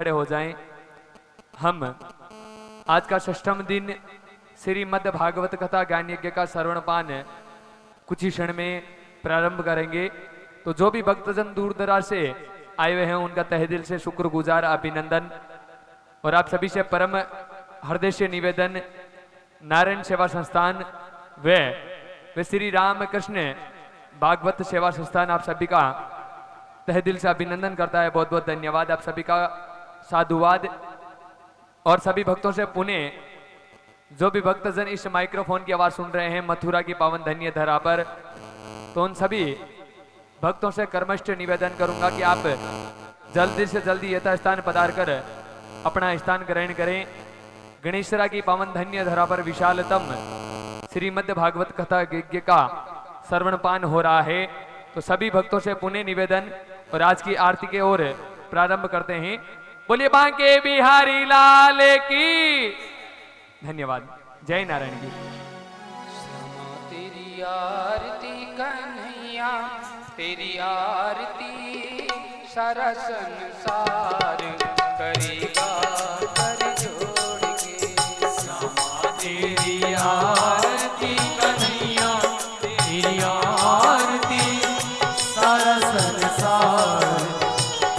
खड़े हो जाएं। हम आज का षष्ठम दिन श्रीमद् भागवत कथा ज्ञान यज्ञ का श्रवणपान कुछ ही क्षण में प्रारंभ करेंगे। तो जो भी भक्तजन दूर दराज से आए हुए हैं उनका तहे दिल से शुक्रगुजार अभिनंदन। और आप सभी से परम हृदय से निवेदन, नारायण सेवा संस्थान व श्री राम कृष्ण भागवत सेवा संस्थान आप सभी का तहे दिल से अभिनंदन करता है। बहुत बहुत धन्यवाद आप सभी का, साधुवाद। और सभी भक्तों से पुनः जो भी भक्तजन इस माइक्रोफोन की आवाज सुन रहे हैं मथुरा की पावन धन्य धरा पर, तो उन सभी भक्तों से कर्मष्ट निवेदन करूंगा कि आप जल्दी से जल्दी यथास्थान पधार कर अपना स्थान ग्रहण करें। गणेशरा की पावन धन्य धरा पर विशालतम श्रीमद् भागवत कथा यज्ञ का श्रवणपान हो रहा है। तो सभी भक्तों से पुनः निवेदन और आज की आरती के ओर प्रारंभ करते हैं। बोलिए बांके बिहारी लाल की धन्यवाद। जय नारायण जी। तेरी आरती कन्हैया, तेरी आरती सारा संसार करेगा कर जोड़ के। श्यामा तेरी आरती कन्हैया, तेरी आरती सारा संसार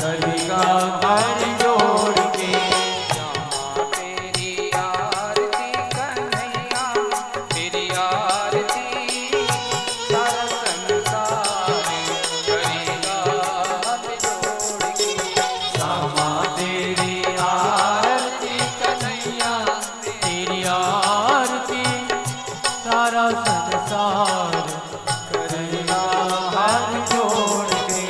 करेगा कर जोड़ के। श्यामा तेरी आरती कन्हैया, तेरी आरती सारा संसार करेगा हाथ जोड़ के। श्यामा तेरी आरती कन्हैया, तेरी आरती सारा संसार करेगा हाथ जोड़ के।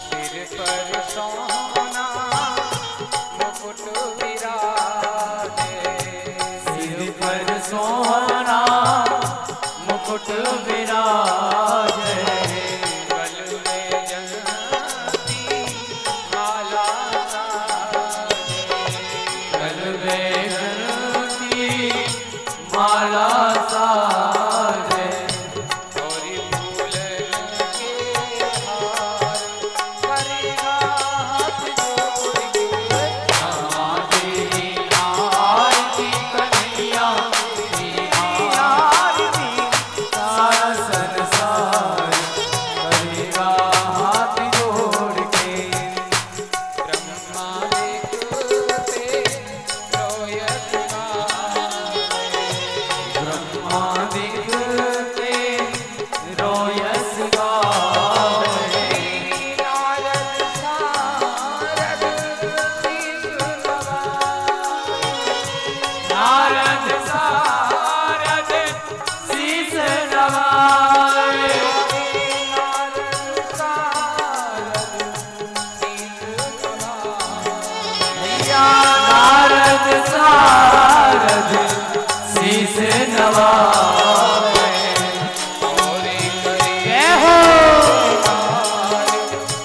सिर पर सोना मुकुट विराजे, सिर पर सोना मुकुट विराजे। गल में जलती माला साजे। गल में जलती माला साजे। और फूल के हार करेगा हाथ जोड़ के। श्यामा तेरी आरती कन्हैया, तेरी आरती सारा संसार करेगा हाथ जोड़ के। ब्रह्मा देखते रोयत गावे। ब्रह्मा दिखते रोयस गावे। नारद सारद शीश नवाए। नारद सारद शीस नवाए। नारद सारद शीश नवाए। या नारद सारद शीस नवाए। और करे जय हो।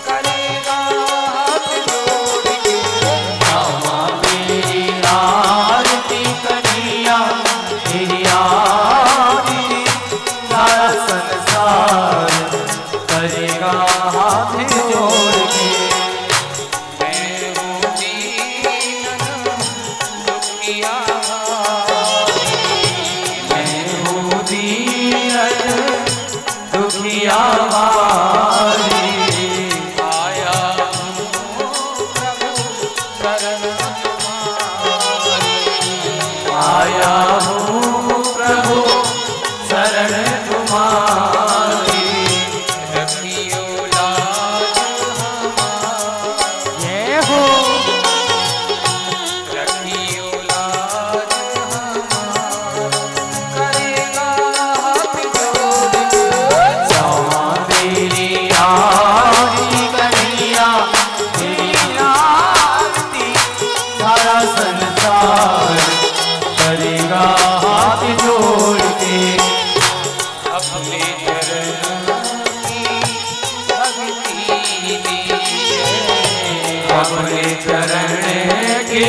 करेगा हाथ जोड़ के। श्यामा तेरी आरती कन्हैया, तेरी आरती सारा संसार करेगा हाथ जोड़ के। मैं हूँ दीन दुखिया भारी। मैं हूँ दीन दुखिया वारी। आया हूँ प्रभु शरण तुम्हारी। आया हूँ प्रभु शरण तुम्हारी। रखियो लाज हमारी। ये हो। रखियो लाज हमारी। करेगा हाथ जोड़ के। श्यामा तेरी आरती कन्हैया, तेरी आरती सारा संसार करेगा हाथ जोड़ के। अपने चरण की भक्ति दीजिए। अपने चरण की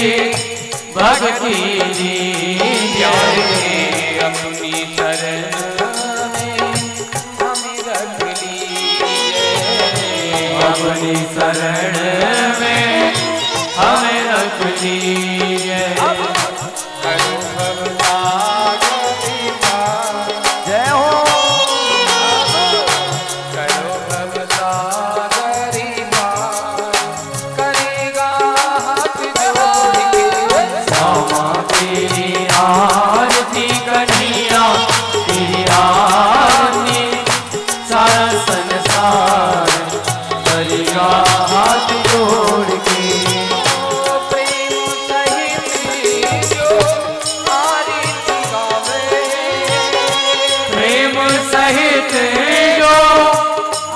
भक्ति दीजिए। अपनी शरण में हमें रख लीजिए। अपनी शरण में हम लीजिए। करो भवसागरी पार, जय हो। करो भवसागरी पार, करेगा हाथ जोड़ के। श्यामा तेरी आरती कन्हैया, तेरी आरती सारा संसार करेगा हाथ जोड़ के। प्रेम सहित जो आरती गावे, प्रेम सहित जो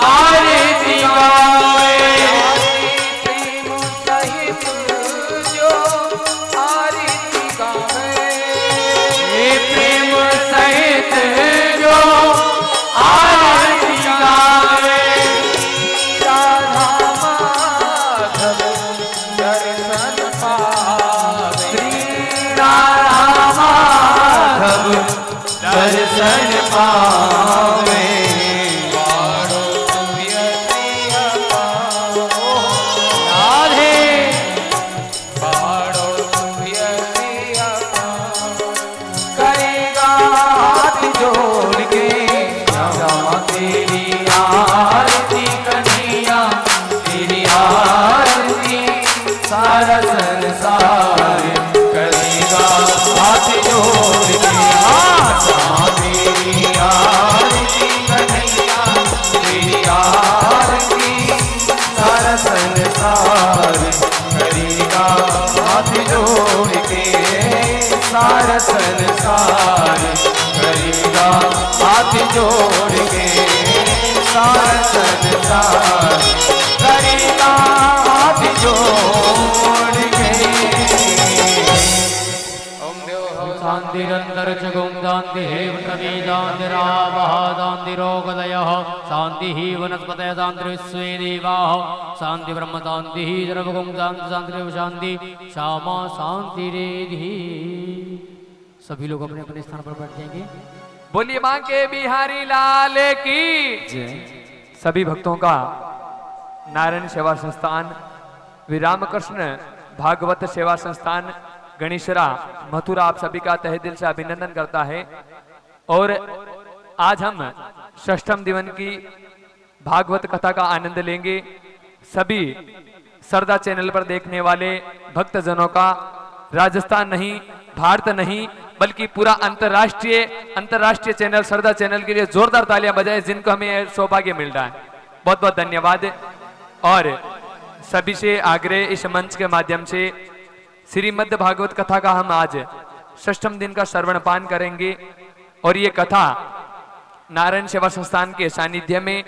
आरती गावे, प्रेम सहित जो आरती गावे, प्रेम सहित जो आरती गावे। राधा माधव दर्शन पावे, राधा माधव दर्शन पावे। पारो व्यक्ति पाओ, राधे पारो व्यक्ति पाओ, करेगा हाथ जोड़ के। श्यामा तेरी आरती कन्हैया, तेरी आरती सारा संसार करेगा हाथ जोड़ के। हाँ, श्यामा तेरी आरती कन्हैया, तेरी आरती सारा संसार करेगा हाथ जोड़ के। सारा संसार करेगा हाथ जोड़ के। सारा संसार करेगा हाथ जोड़ के। ओम देव हवसा शांतिरंतर जगुं शांति प्रवेदांतिरावः शांतिरोगदयः शांतिः वनस्पतयः शान्तिर्विश्वे देवाः शांति ब्रह्म शांतिः सर्वगुं शांति शांतिरेव शांति श्यामा शांतिरेधि। सभी लोग अपने अपने स्थान पर बैठ जाएंगे। बोलिए मां के बिहारी लाल की सभी भक्तों का नारायण सेवा संस्थान, विराम कृष्ण भागवत सेवा संस्थान गणेशरा मथुरा आप सभी का तहे दिल से अभिनंदन करता है। और आज हम षष्ठम दिवन की भागवत कथा का आनंद लेंगे। सभी सरदा चैनल पर देखने वाले भक्तजनों का राजस्थान नहीं, भारत नहीं, बल्कि पूरा अंतरराष्ट्रीय चैनल सरदा चैनल के लिए जोरदार तालियां बजाएं, जिनको हमें सौभाग्य मिल रहा है। बहुत बहुत धन्यवाद। और सभी से आग्रह, इस मंच के माध्यम से श्रीमद् भागवत कथा का हम आज षष्ठम दिन का श्रवण पान करेंगे। और ये कथा नारायण सेवा संस्थान के सानिध्य में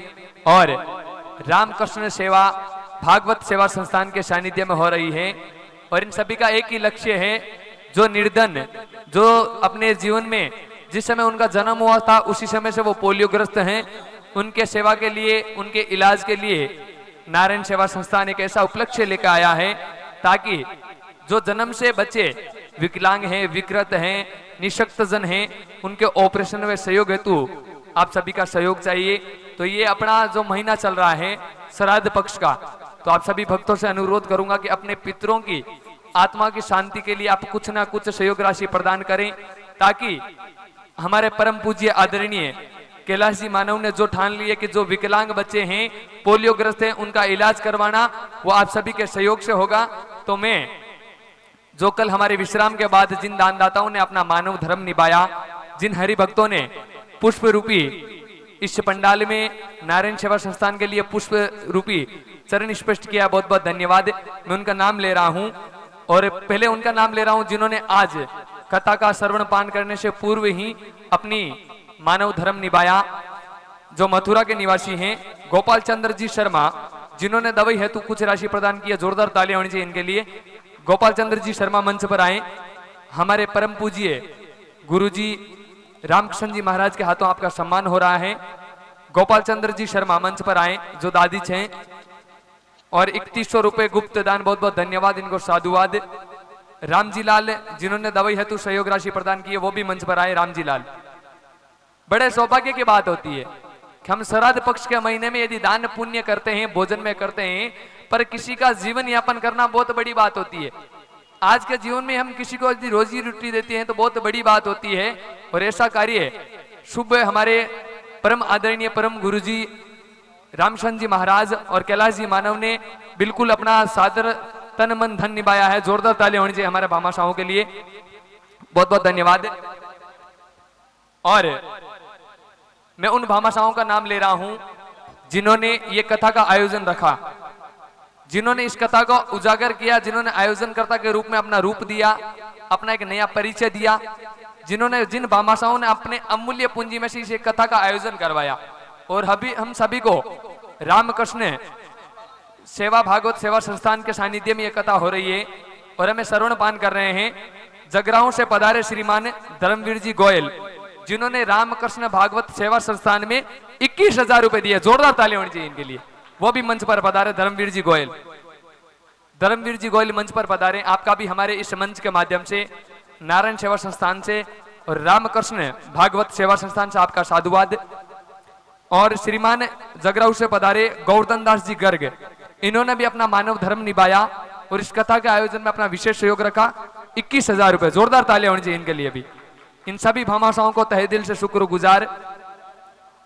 और रामकृष्ण सेवा भागवत सेवा संस्थान के सानिध्य में हो रही है। और इन सभी का एक ही लक्ष्य है, जो निर्धन, जो अपने जीवन में जिस समय उनका जन्म हुआ था उसी समय से वो पोलियोग्रस्त हैं, उनके सेवा के लिए, उनके इलाज के लिए नारायण सेवा संस्थान एक ऐसा उपलक्ष्य लेकर आया है, ताकि जो जन्म से बच्चे विकलांग हैं, विकृत हैं, निशक्त जन हैं, उनके ऑपरेशन में सहयोग हेतु आप सभी का सहयोग चाहिए। तो ये अपना जो महीना चल रहा है श्राद्ध पक्ष का, तो आप सभी भक्तों से अनुरोध करूंगा कि अपने पितरों की आत्मा की शांति के लिए आप कुछ ना कुछ सहयोग राशि प्रदान करें, ताकि हमारे परम पूज्य आदरणीय कैलाश जी मानव ने जो ठान लिए कि जो विकलांग बच्चे हैं, पोलियोग्रस्त हैं, उनका इलाज करवाना वो आप सभी के सहयोग से होगा। तो मैं जो कल हमारे विश्राम के बाद जिन दानदाताओं ने अपना मानव धर्म निभाया, जिन हरि भक्तों ने पुष्प रूपी इस पंडाल में नारायण सेवा संस्थान के लिए पुष्प रूपी चरण स्पष्ट किया, बहुत बहुत धन्यवाद। मैं उनका नाम ले रहा हूं। और पहले उनका नाम ले रहा हूं जिन्होंने आज कथा का श्रवण पान करने से पूर्व ही अपनी मानव धर्म निभाया, जो मथुरा के निवासी हैं गोपाल चंद्र जी शर्मा, जिन्होंने दवाई हेतु कुछ राशि प्रदान किया। जोरदार तालियां होनी चाहिए इनके लिए। गोपाल चंद्र जी शर्मा मंच पर आए। हमारे परम पूज्य गुरु जी रामकृष्ण जी महाराज के हाथों आपका सम्मान हो रहा है। गोपाल चंद्र जी शर्मा मंच पर आए, जो दादी हैं, और 3100 रुपए गुप्त दान, बहुत बहुत धन्यवाद इनको, साधुवाद। रामजी लाल जिन्होंने दवाई हेतु सहयोग राशि प्रदान की है, वो भी मंच पर आए। रामजी लाल, बड़े सौभाग्य की बात होती है कि हम श्राद्ध पक्ष के महीने में यदि दान पुण्य करते हैं, भोजन में करते हैं, पर किसी का जीवन यापन करना बहुत बड़ी बात होती है। आज के जीवन में हम किसी को यदि रोजी रोटी देते हैं तो बहुत बड़ी बात होती है। और ऐसा कार्य शुभ हमारे परम आदरणीय परम गुरुजी रामचंद्र जी महाराज और कैलाश जी मानव ने बिल्कुल अपना सादर तन मन धन निभाया है। जोरदार ताली होनी चाहिए हमारे भामाशाहों के लिए। बहुत बहुत धन्यवाद। और मैं उन भामाशाहों का नाम ले रहा हूं जिन्होंने ये कथा का आयोजन रखा, जिन्होंने इस कथा को उजागर किया, जिन्होंने आयोजनकर्ता के रूप में अपना रूप दिया, अपना एक नया परिचय दिया, जिन भामाशाहों ने अपने अमूल्य पूंजी में से इस कथा का आयोजन करवाया। और अभी हम सभी को रामकृष्ण सेवा भागवत सेवा संस्थान के सानिध्य में यह कथा हो रही है और हमें श्रवणपान कर रहे हैं जगराहों से पधारे श्रीमान धर्मवीर जी गोयल, जिन्होंने रामकृष्ण भागवत सेवा संस्थान में 21,000 रुपए दिए। जोरदार ताली होनी चाहिए इनके लिए। वो भी मंच पर पधारे धर्मवीर जी गोयल। धर्मवीर जी गोयल मंच पर पधारे। आपका भी हमारे इस मंच के माध्यम से नारायण सेवा संस्थान से और रामकृष्ण भागवत सेवा संस्थान से आपका साधुवाद। और श्रीमान जगराऊ से पधारे गोवर्धन दास जी गर्ग, इन्होंने भी अपना मानव धर्म निभाया और इस कथा के आयोजन में अपना विशेष सहयोग रखा। 21,000 रुपए। जोरदार तालियां होनी चाहिए इनके लिए भी। इन सभी भामाशाहों को तहे दिल से शुक्रगुजार।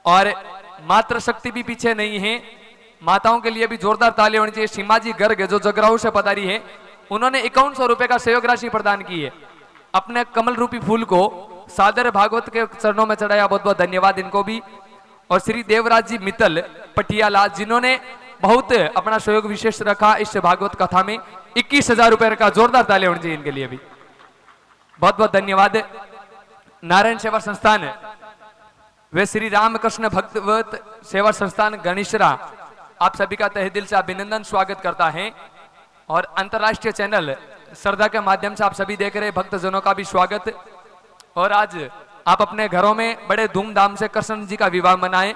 और मातृ शक्ति भी पीछे नहीं है, माताओं के लिए भी जोरदार तालियां होनी चाहिए। सीमा जी गर्ग जो जगराऊ से पधारी है, उन्होंने 5100 रुपए का सहयोग राशि प्रदान की है। अपने कमल रूपी फूल को सादर भागवत के चरणों में चढ़ाया। बहुत बहुत धन्यवाद इनको भी। और श्री देवराज जी मित्तल पटियाला, जिन्होंने बहुत अपना सहयोग विशेष रखा इस भागवत कथा में, 21,000 रुपए रखा। जोरदार तालियां होनी चाहिए इनके लिए भी। बहुत बहुत धन्यवाद। नारायण सेवा संस्थान वे श्री रामकृष्ण भगवत सेवा संस्थान गणेशरा, आप सभी का तहे दिल से अभिनंदन स्वागत करता है। और अंतर्राष्ट्रीय चैनल श्रद्धा के माध्यम से आप सभी देख रहे भक्तजनों का भी स्वागत। और आज आप अपने घरों में बड़े धूमधाम से कृष्ण जी का विवाह मनाएं।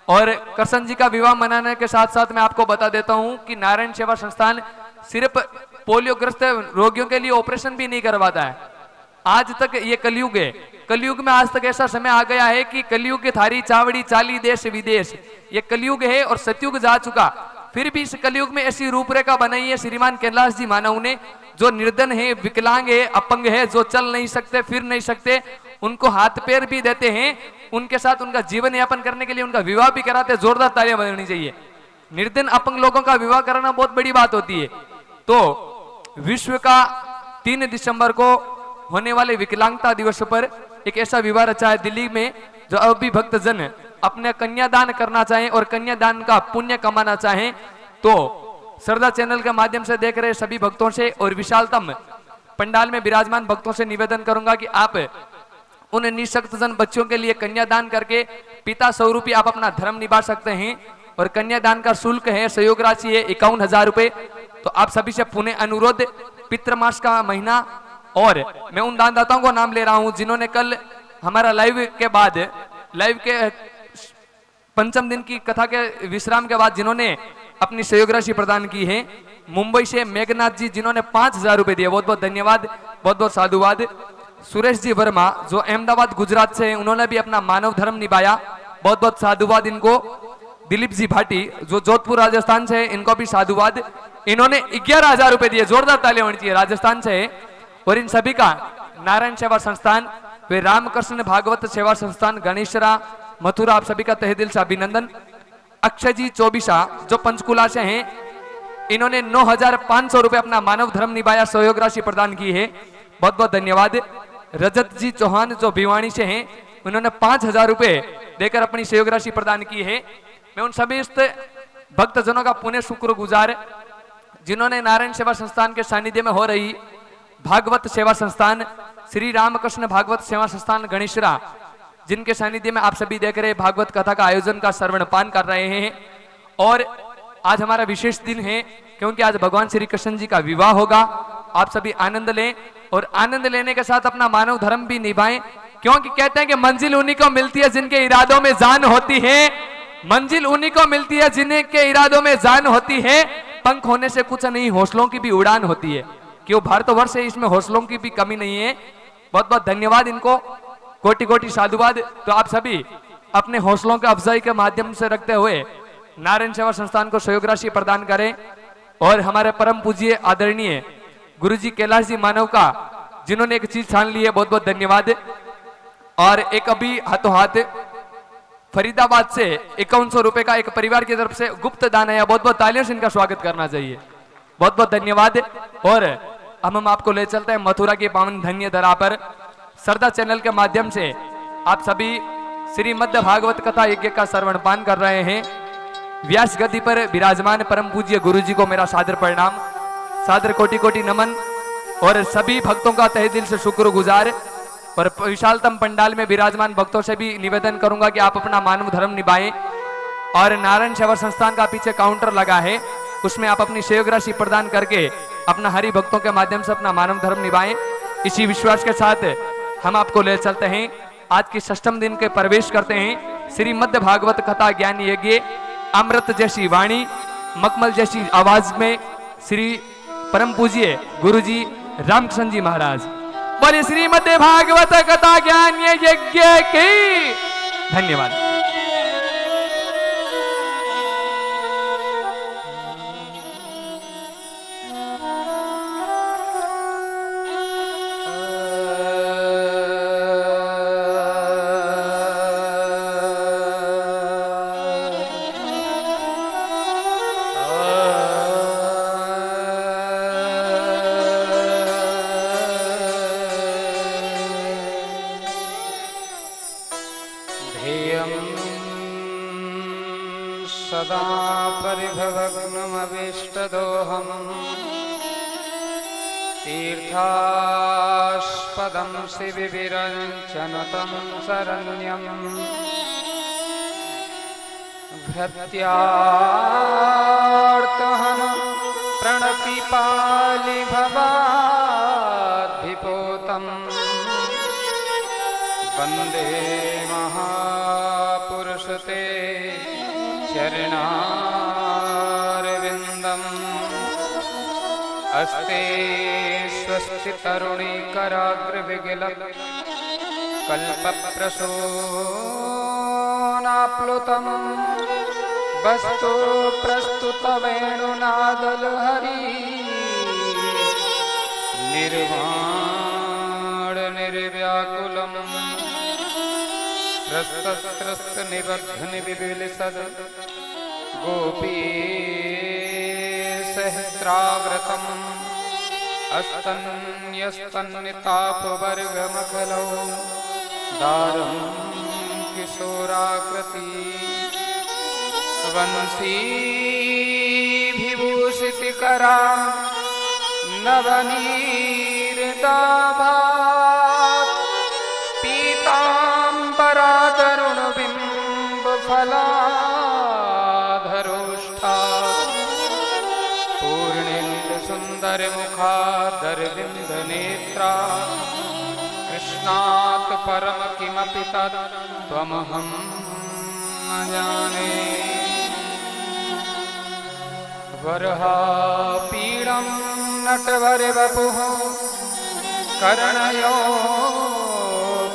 और कृष्ण जी का विवाह मनाने के साथ साथ मैं आपको बता देता हूं कि नारायण सेवा संस्थान सिर्फ पोलियोग्रस्त रोगियों के लिए ऑपरेशन भी नहीं करवाता है। आज तक ये कलयुग है, कलयुग में आज तक ऐसा समय आ गया है कि कलयुग की थारी चावड़ी चाली देश विदेश, ये कलयुग है और सतयुग जा चुका। फिर भी इस कलयुग में ऐसी रूपरेखा बनाई है श्रीमान कैलाश जी मानव ने, जो निर्धन है, विकलांग है, अपंग है, जो चल नहीं सकते, फिर नहीं सकते, उनको हाथ पैर भी देते हैं, उनके साथ उनका जीवन यापन करने के लिए उनका विवाह भी कराते। जोरदार तालियां बजनी चाहिए। निर्धन अपंग लोगों का विवाह कराना बहुत बड़ी बात होती है। तो विश्व का 3 दिसंबर को होने वाले विकलांगता दिवस पर एक ऐसा विवाह रचा है दिल्ली में, जो अब भी भक्तजन अपने कन्यादान करना चाहें और कन्यादान का पुण्य कमाना चाहें तो श्रद्धा चैनल के माध्यम से देख रहे सभी भक्तों से और विशालतम पंडाल में विराजमान भक्तों से निवेदन करूंगा कि आप उन निःशक्त जन बच्चों के लिए कन्यादान करके पिता स्वरूपी आप अपना धर्म निभा सकते हैं। और कन्यादान का शुल्क है, सहयोग राशि है 51,000 रुपए। तो आप सभी से पुनः अनुरोध, पितृमास का महीना, और मैं उन दानदाताओं को नाम ले रहा हूं जिन्होंने कल हमारा लाइव के पंचम दिन की कथा के विश्राम के बाद जिन्होंने अपनी सहयोग राशि प्रदान की है। मुंबई से मेघनाथ जी, जिन्होंने 5,000 रुपए दिए, बहुत बहुत धन्यवाद, बहुत बहुत साधुवाद। सुरेश जी वर्मा जो अहमदाबाद गुजरात से हैं, उन्होंने भी अपना मानव धर्म निभाया, बहुत बहुत साधुवाद इनको। दिलीप जी भाटी जो जोधपुर राजस्थान से, इनको भी साधुवाद, इन्होंने 11,000 रुपए दिए। जोरदार तालियां होनी चाहिए, राजस्थान से है। और इन सभी का नारायण सेवा संस्थान वे रामकृष्ण भागवत सेवा संस्थान गणेशरा मथुरा, आप सभी का तहे दिल से अभिनंदन। अक्षय जी चौबीसा जो पंचकुला से हैं, इन्होंने 9,500 रुपए अपना मानव धर्म निभाया, सहयोग राशि प्रदान की है, बहुत बहुत धन्यवाद। रजत जी चौहान जो भिवानी से हैं, उन्होंने 5,000 रुपए देकर अपनी सहयोग राशि प्रदान की है। मैं उन सभी भक्तजनों का पुण्य शुक्रगुजार जिन्होंने नारायण सेवा संस्थान के सानिध्य में हो रही भागवत सेवा संस्थान श्री रामकृष्ण भागवत सेवा संस्थान गणेशरा, जिनके सानिध्य में आप सभी देख रहे भागवत कथा का आयोजन का श्रवणपान कर रहे हैं। और आज हमारा विशेष दिन है क्योंकि आज भगवान श्री कृष्ण जी का विवाह होगा। आप सभी आनंद लें और आनंद लेने के साथ अपना मानव धर्म भी निभाएं, क्योंकि कहते हैं कि मंजिल उन्हीं को मिलती है जिनके इरादों में जान होती है। मंजिल उन्हीं को मिलती है जिनके इरादों में जान होती है। पंख होने से कुछ नहीं, हौसलों की भी उड़ान होती है। क्यों भारतवर्ष है, इसमें हौसलों की भी कमी नहीं है। बहुत बहुत धन्यवाद इनको, कोटि कोटि साधुवाद। तो आप सभी अपने हौसलों के अफजाई के माध्यम से रखते हुए नारायण सेवा संस्थान को सहयोग राशि प्रदान करें। और हमारे परम पूज्य आदरणीय गुरुजी कैलाश जी मानव का, जिन्होंने एक चीज छान ली है, बहुत बहुत धन्यवाद। और एक अभी हाथों हाथ फरीदाबाद से 5100 रुपए का एक परिवार की तरफ से गुप्त दान है, बहुत बहुत तालियों से इनका स्वागत करना चाहिए, बहुत बहुत धन्यवाद। और हम आपको ले चलते हैं मथुरा की पावन धन्य धरा पर। सरदा चैनल के माध्यम से आप सभी श्रीमद् भागवत कथा यज्ञ का श्रवण पान कर रहे हैं। व्यास गद्दी पर विराजमान परम पूज्य गुरु जी को मेरा सादर प्रणाम, सादर कोटि कोटि नमन। और सभी भक्तों का तहे दिल से शुक्रगुजार। और विशालतम पंडाल में विराजमान भक्तों से भी निवेदन करूंगा कि आप अपना मानव धर्म निभाएं। और नारायण सेवा संस्थान का पीछे काउंटर लगा है, उसमें आप अपनी सेवक राशि प्रदान करके अपना हरि भक्तों के माध्यम से अपना मानव धर्म निभाएं। इसी विश्वास के साथ हम आपको ले चलते हैं, आज की षष्ठम दिन के प्रवेश करते हैं श्रीमद् भागवत कथा ज्ञान यज्ञ। अमृत जैसी वाणी, मखमल जैसी आवाज में श्री परम पूज्य गुरु जी रामकृष्ण जी महाराज। बोले श्रीमद् भागवत कथा ज्ञान यज्ञ की धन्यवाद। सदा परिभवग्नमभीष्टदोहम् तीर्थास्पदं शिविविरञ्चनुतं शरण्यं भृत्यार्तहं प्रणतिपालि भवाद्भिपोतं वन्दे महापुरुषते चरणारविन्दम्। अस्ते स्वस्ति तरुणीकराग्रविगिलत् कल्पप्रसूनाप्लुतं वस्तु प्रस्तुतवेणुनादलहरी निर्वाण निर्व्याकुलम् त्रस्त निबद्धनिबिबिलिसद् गोपी सहस्राव्रतम् अस्तन्यस्तन्नितापवर्गमखलौ दारुं किशोराकृति वंशी विभूषितकरा नवनीरदाभात् पीताम्बरातरुणबिम्बफलाधरोष्ठा पूर्णेन्दुसुन्दरमुखादरविन्दनेत्रा कृष्णात् परम किमपि तत् त्वमहं न जाने। वरहापीडं नटवरवपुः कर्णयो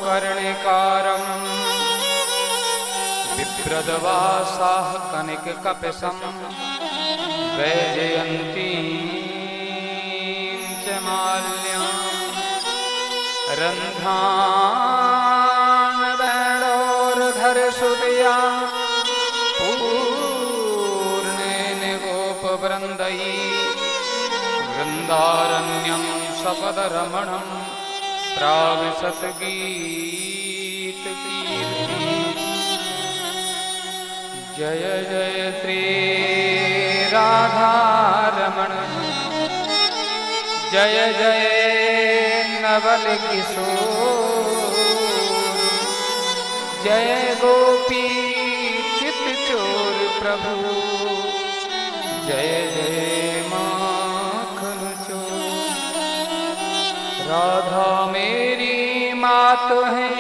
कर्णिकारम् बिभ्रदवासाः कनिककपिशं वैजयन्तीं च माल्यां रन्ध्रान् वेणोर्धरसुतया पूर्णेन गोपवृन्दैः वृन्दारण्यं सपदरमणं प्राविशत् गीतकीर्ति। जय जय श्री राधारमण जय जय नवल किशोर जय गोपी चित चोर प्रभु जय जय माखन चोर। राधा मेरी मात है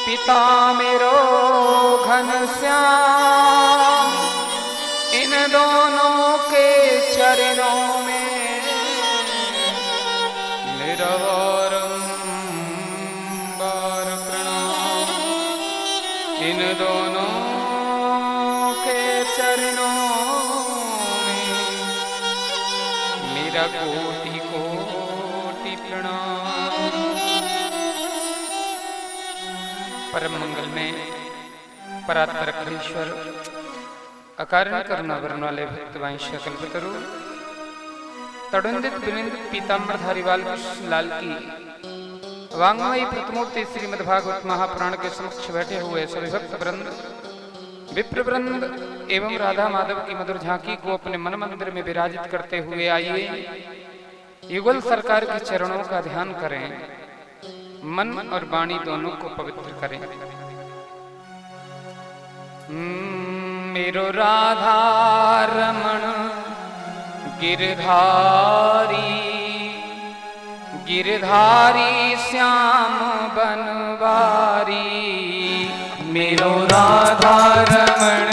पिता मेरो घनश्याम इन दोनों के चरणों में निरवारंबार प्रणाम। इन दोनों के चरणों में मेरा कोटि को परम मंगल में परात्पर अखिलेश्वर अकारण करुणा वरण वाले भक्त वांशा कल्पतरु तड़ुंदित विनिंदित पीताम्बरधारी बालकृष्ण लाल की वांगमयी प्रतिमूर्ति श्रीमद्भागवत महापुराण के समक्ष बैठे हुए सभी भक्त वृंद विप्र वृंद एवं राधा माधव की मधुर झांकी को अपने मन मंदिर में विराजित करते हुए आइए युगल सरकार के चरणों का ध्यान करें, मन और वाणी दोनों को पवित्र करें। मेरो राधा रमण गिरधारी गिरधारी श्याम बनवारी, मेरो राधा रमण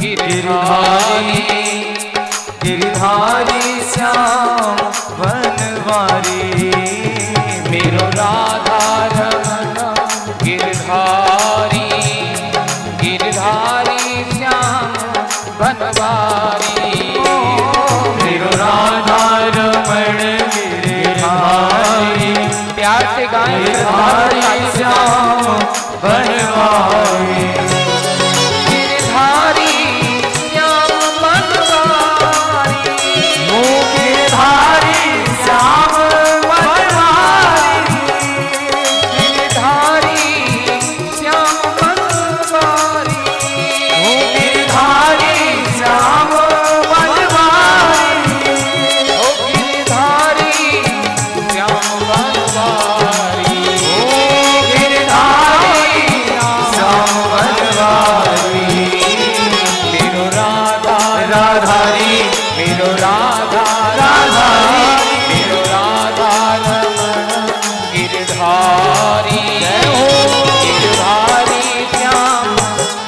गिरधारी गिरधारी श्याम बनवारी, मेरो राधा रमण गिरधारी गिरधारी श्याम बनवारी, मेरो राधा रमण गिरधारी प्यार से गाएं गिरधारी श्याम बनवारी, गिरधारी श्याम बनवारी, ओ गिरधारी श्याम बनवारी, गिरधारी श्याम बनवारी, ओ गिरधारी श्याम बनवारी, ओ गिरधारी श्याम बनवारी, ओ गिरधारी श्याम बनवारी, मेरो राधा राधारी मेरो राधा राधारी, मेरो राधा रमण गिरधारी गिरधारी श्याम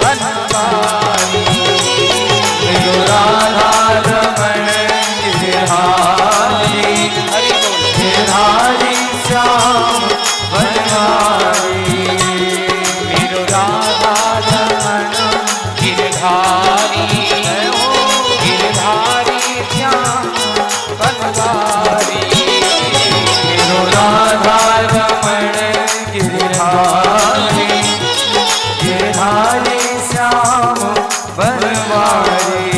बनवारी, मेरो राधा रमण गिरधारी हरि बोल गिरधारी श्याम बनवारी, मेरो राधा रमण गिरधारी गिरधारी श्याम बनवारी, मेरो राधा रमण गिरधारी गिरधारी श्याम बनवारी,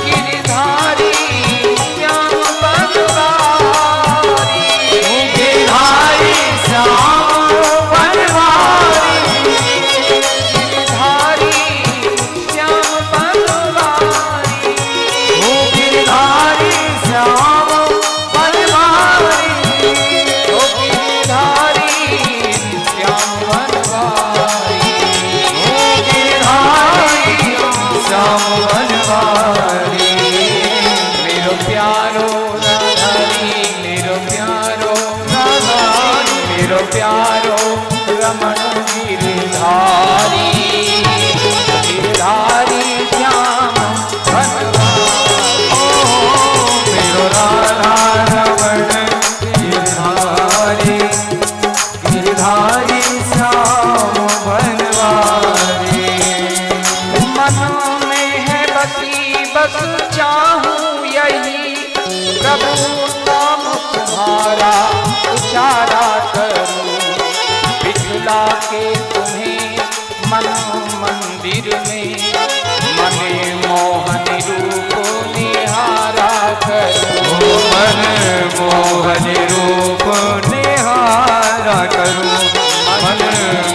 गिरधारी श्याम बनवारी, गिरधारी श्याम बनवारी, गिरधारी श्याम बनवारी, ओ गिरधारी श्याम बनवारी, ओ गिरधारी श्याम बनवारी, ओ गिरधारी श्याम बनवारी, मेरो प्यारो राधारी मेरो प्यारो राधारी मेरो प्यारो रमण गिरधारी गिरधारी श्याम बनवारी, मेरो राधा रमण गिरधारी गिरधारी श्याम बनवारी, मन में है बसी बस चाहूं यही प्रभु नाम तुम्हारा उचारा करूं, बिठला के तुम्हें मन मंदिर में मने मोहन रूप निहारा करूं, मन मोहन रूप निहारा करूं, मन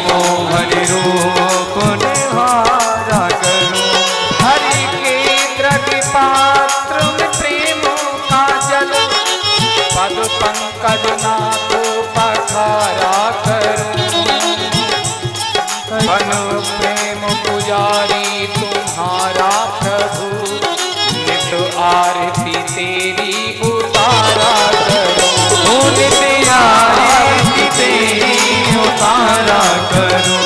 मोहन रूप निहारा करूं, हरि के द्रव्य पात्र में प्रेम का जल पद पंकज नाथ पखारा करूं, बन प्रेम पुजारी तुम्हारा प्रभु नित आरती तेरी उतारा करूं, नित्य आरती तेरी उतारा करूं,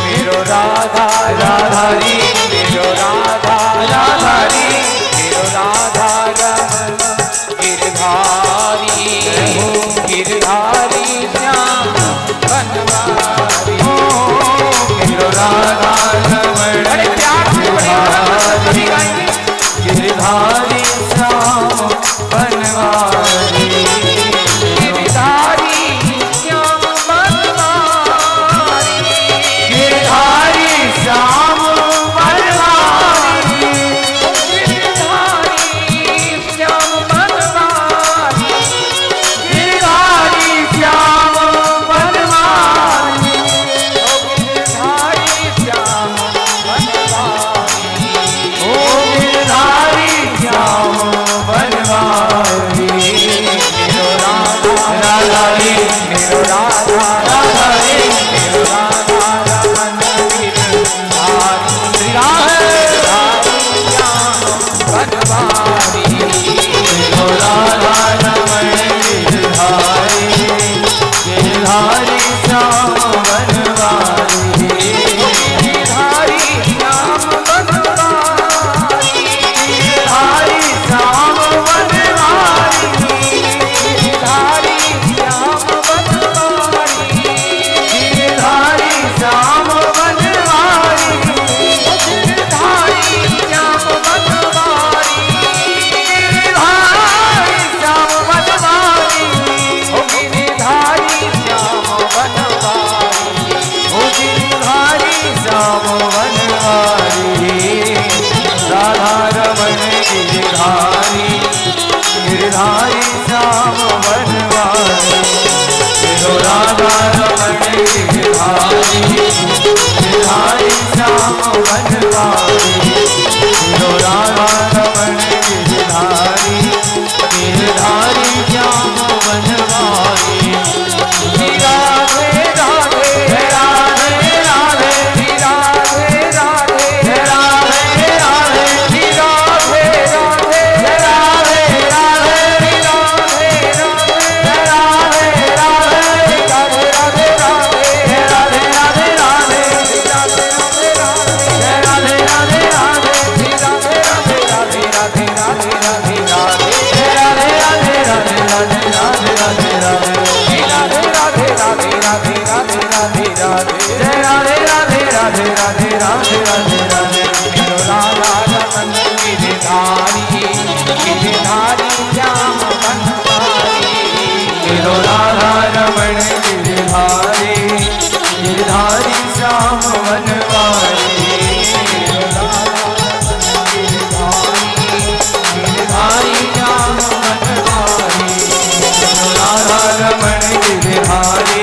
मेरो राधा राधारी मेरो राधा राधारी मेरो राधा रमण गिरधारी गिरधारी श्याम बनवारी, मेरो राधा रमण अरे प्यार से गिरधारी गाएंगे गिरधारी श्याम बनवारी, गिरधारी श्याम बनवारी, रमण गिरधारी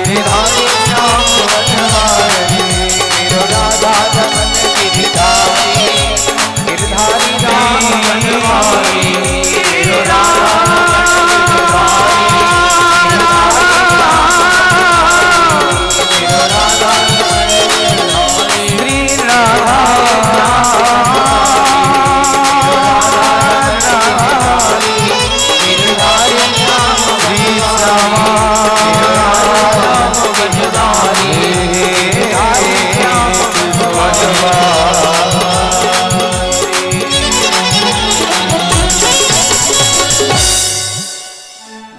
गिरधारी श्याम बनवारी मेरो राधा रमण गिरधारी गिरधारी राम बनवारी मेरो राधा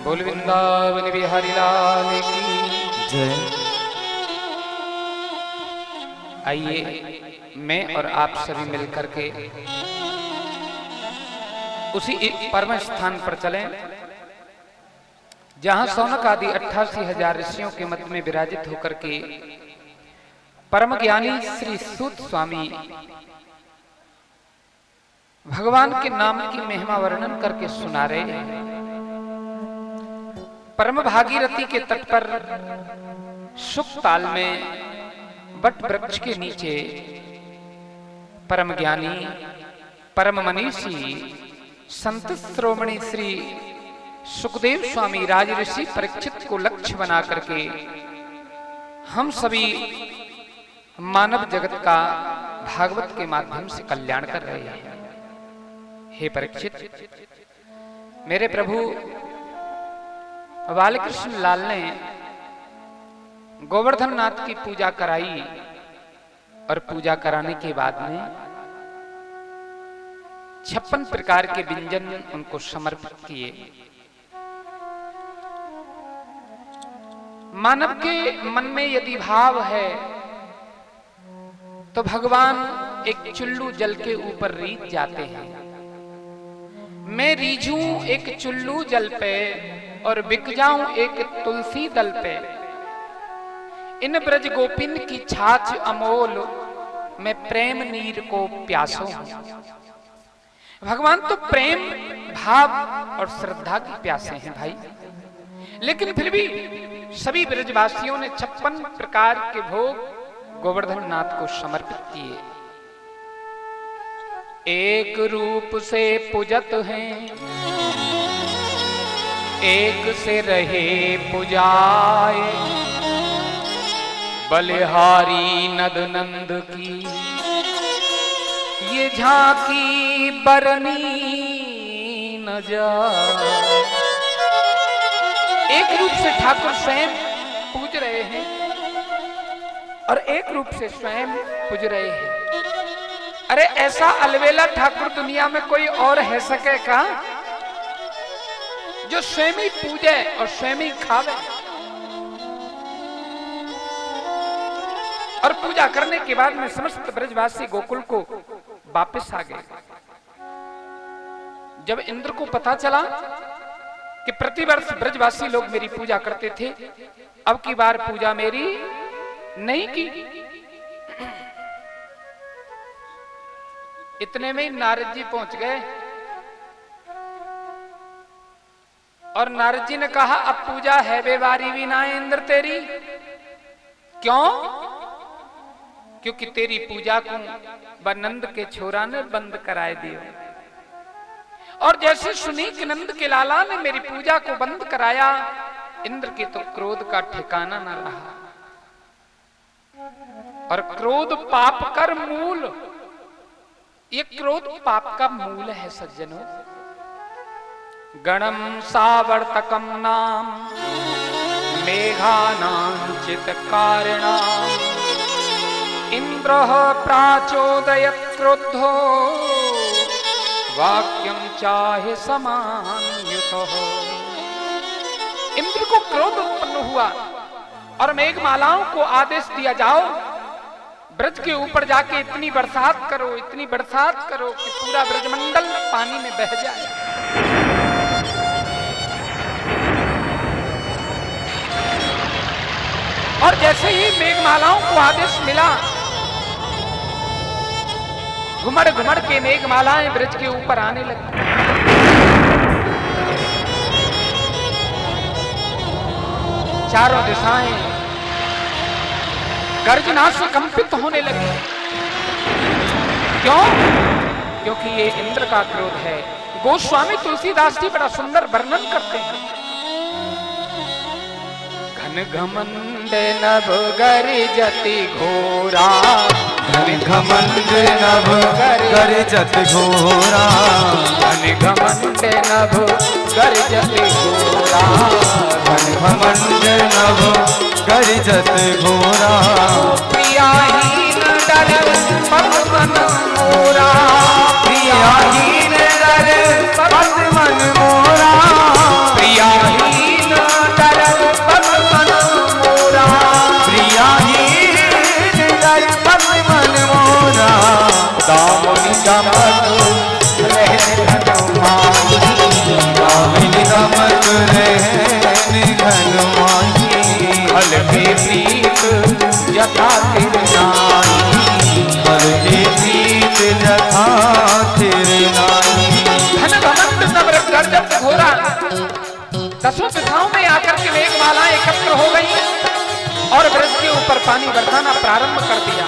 बोल वृंदावन बिहारी लाल की जय। आइए मैं और आप सभी मिलकर के उसी एक परम स्थान पर चलें जहां सौनक आदि 88,000 ऋषियों के मध्य में विराजित होकर के परम ज्ञानी श्री सूत स्वामी भगवान के नाम की महिमा वर्णन करके सुना रहे हैं। परम भागीरथी के तट पर शुक ताल में बट वृक्ष के नीचे परम ज्ञानी परम मनीषी संत श्रोमणी श्री सुखदेव स्वामी राज ऋषि परीक्षित को लक्ष्य बना करके हम सभी मानव जगत का भागवत के माध्यम से कल्याण कर रहे हैं। हे परीक्षित, मेरे प्रभु बालकृष्ण लाल ने गोवर्धन नाथ की पूजा कराई और पूजा कराने के बाद में 56 प्रकार के व्यंजन उनको समर्पित किए। मानव के मन में यदि भाव है तो भगवान एक चुल्लू जल के ऊपर रीझ जाते हैं। मैं रीझूं एक चुल्लू जल पे और बिक जाऊं एक तुलसी दल पे, इन ब्रज गोपिन की छाछ अमोल मैं प्रेम नीर को प्यासो हूं। भगवान तो प्रेम भाव और श्रद्धा की प्यासे हैं भाई, लेकिन फिर भी सभी ब्रजवासियों ने 56 प्रकार के भोग गोवर्धन नाथ को समर्पित किए। एक रूप से पूजत हैं, एक से रहे पुजाए, बलिहारी नद नंद की ये झांकी बरनी न जाए। एक रूप से ठाकुर स्वयं पूज रहे हैं और एक रूप से स्वयं पूज रहे हैं। अरे ऐसा अलवेला ठाकुर दुनिया में कोई और है सके का जो स्वयं ही पूजे और स्वयं ही खावे। और पूजा करने के बाद में समस्त ब्रजवासी गोकुल को वापस आ गए। जब इंद्र को पता चला कि प्रतिवर्ष ब्रजवासी लोग मेरी पूजा करते थे, अब की बार पूजा मेरी नहीं की, इतने में ही नारद जी पहुंच गए और नारद जी ने कहा अब पूजा है बेवारी भी ना इंद्र तेरी। क्यों? क्योंकि तेरी पूजा को नंद के छोरा ने बंद कराए दियो। और जैसे सुनी कि नंद के लाला ने मेरी पूजा को बंद कराया, इंद्र के तो क्रोध का ठिकाना न रहा। और क्रोध पाप कर मूल, ये क्रोध पाप का मूल है सज्जनों। गणम सावर्तकम नाम मेघानांचित कारिणाम, इंद्र प्राचोदयत् क्रोधो वाक्यम चाहे समान्युतो। इंद्र को क्रोध उत्पन्न हुआ और मेघमालाओं को आदेश दिया जाओ ब्रज के ऊपर जाके इतनी बरसात करो कि पूरा ब्रजमंडल पानी में बह जाए। और जैसे ही मेघमालाओं को आदेश मिला, घुमड़ घुमड़ के मेघमालाएं ब्रज के ऊपर आने लगी। चारों दिशाएं गर्जना से कंपित होने लगी। क्यों? क्योंकि ये इंद्र का क्रोध है। गोस्वामी तुलसीदास जी बड़ा सुंदर वर्णन करते हैं। घन घमंड नभ गरिजति घोरा, घन घमंड नभ गरिजत घोरा, घन घमंड नभ गरिजति घोरा, घन घमंड नभ गरिजत घोरा, प्रियाहीन डर पद मन मोरा, प्रियाहीन डर पद मन मोरा, प्रियाहीन डर पद मन मोरा, प्रियाहीन डर पद मन मोरा, दामनी दमक रहन हनुमानी, दामिनी दमक रहन हनुमानी, फल के प्रीत यथा तिर नाई, फल के प्रीत यथा तिर नाई। घन घमंड नभ गर्जत घोरा। दसों दिशाओं में आकर के मेघमालाएं एकत्र हो गई और ब्रज के ऊपर पानी बरसाना प्रारंभ कर दिया।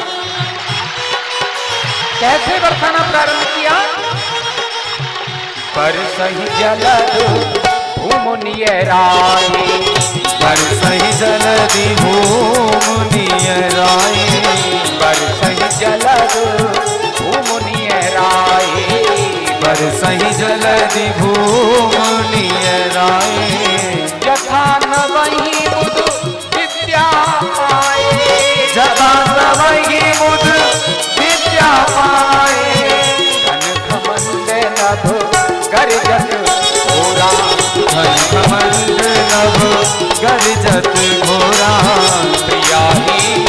कैसे बरसाना प्रारंभ किया? पर सही जलद भूमुनिय राय, पर सही जलधि भूमुनिय राय, पर सही जलद भूमुनिय राय, पर सही जलधि भूमुनिय राय, यथा न वही बुध विद्या पाए, जथा तवहि बुध विद्या पाए, घन घमंड नभ गरिजत घोरा, घन घमंड नभ गरिजत घोरा, प्रियाहीन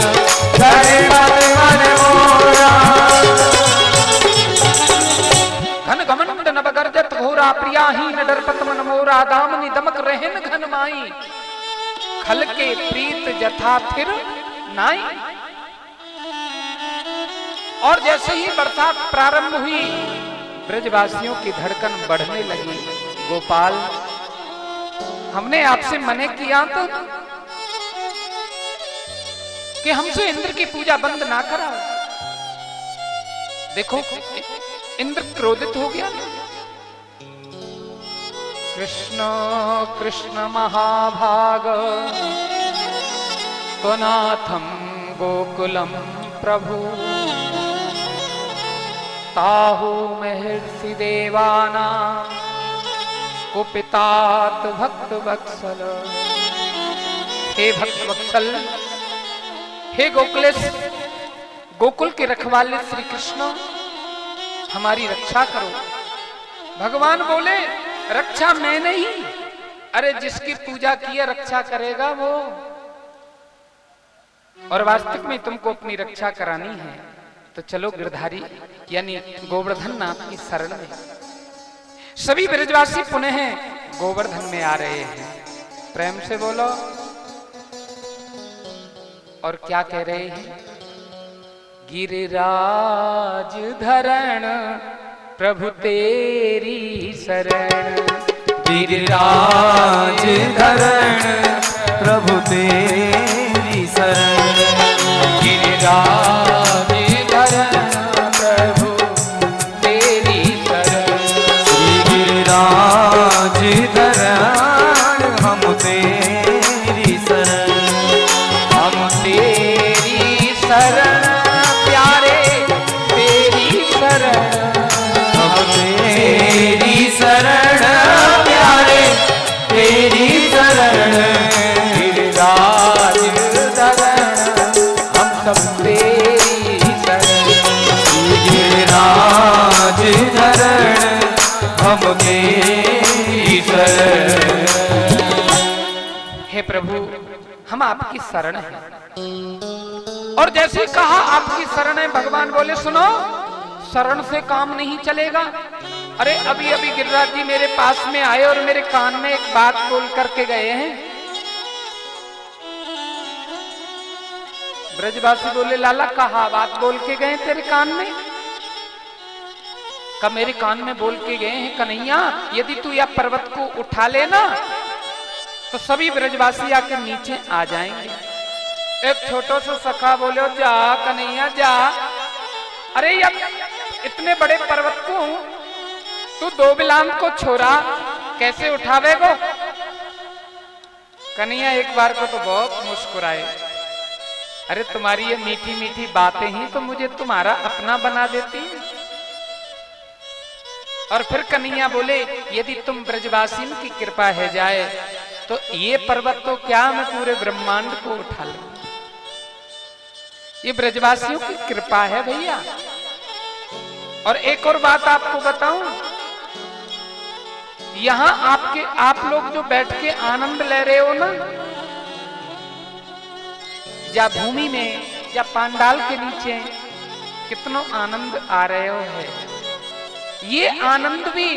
डर पद मन मोरा, घन घमंड नभ गर्जत घोरा, प्रियाहीन डरपत मन मोरा, दामनी दमक रहन घन माई, खल के प्रीत जथा फिर नाई। और जैसे ही बरसात प्रारंभ हुई ब्रजवासियों की धड़कन बढ़ने लगी। गोपाल, हमने आपसे मने किया था कि हमसे इंद्र की पूजा बंद ना कराओ। देखो इंद्र क्रोधित हो गया। कृष्ण कृष्ण महाभाग त्वनाथम गोकुलम प्रभु, ताहु महर्षि देवाना कुपितात भक्त वत्सल। हे भक्त वत्सल, हे गोकुलेश, गोकुल के रखवाले श्री कृष्ण, हमारी रक्षा करो। भगवान बोले, रक्षा मैं नहीं, अरे जिसकी पूजा की है रक्षा करेगा वो। और वास्तविक में तुमको अपनी रक्षा करानी है तो चलो गिरधारी यानी गोवर्धन नाथ की शरण में। सभी ब्रजवासी पुनः गोवर्धन में आ रहे हैं। प्रेम से बोलो। और क्या कह रहे हैं? गिरिराज धरण प्रभु तेरी शरण, गिरिराज धरण प्रभु तेरी शरण, गिरिराज धरण प्रभु तेरी शरण, श्री गिरिराज धरण हम तेरी शरण, हम तेरी शरण प्यारे तेरी शरण, हम तेरी शरण प्यारे तेरी शरण, गिरिराज धरण हम सब तेरी शरण, गिरिराज धरण हम तेरी शरण। हे प्रभु, हम आपकी शरण हैं। और जैसे कहा आपकी शरण है, भगवान बोले सुनो, शरण से काम नहीं चलेगा। अरे अभी अभी गिरिराज जी मेरे पास में आए और मेरे कान में एक बात बोल करके गए हैं। ब्रजवासी बोले, लाला कहा बात बोल के गए तेरे कान में? कब मेरे कान में बोल के गए हैं, कन्हैया यदि तू यह पर्वत को उठा लेना तो सभी ब्रजवासी आके नीचे आ जाएंगे। एक छोटो सा सखा बोलो, जा कन्हैया जा। अरे यार इतने बड़े पर्वत को तू दो बिलाम को छोरा कैसे उठावेगो? कन्हैया एक बार को तो बहुत मुस्कुराए, अरे तुम्हारी ये मीठी मीठी बातें ही तो मुझे तुम्हारा अपना बना देती। और फिर कन्हैया बोले, यदि तुम ब्रजवासी की कृपा है जाए तो ये पर्वत तो क्या मैं पूरे ब्रह्मांड को उठा लूं। ये ब्रजवासियों की कृपा है भैया। और एक और बात आपको बताऊं, यहां आप लोग जो बैठ के आनंद ले रहे हो ना, या भूमि में या पांडाल के नीचे कितना आनंद आ रहे हो है, ये आनंद भी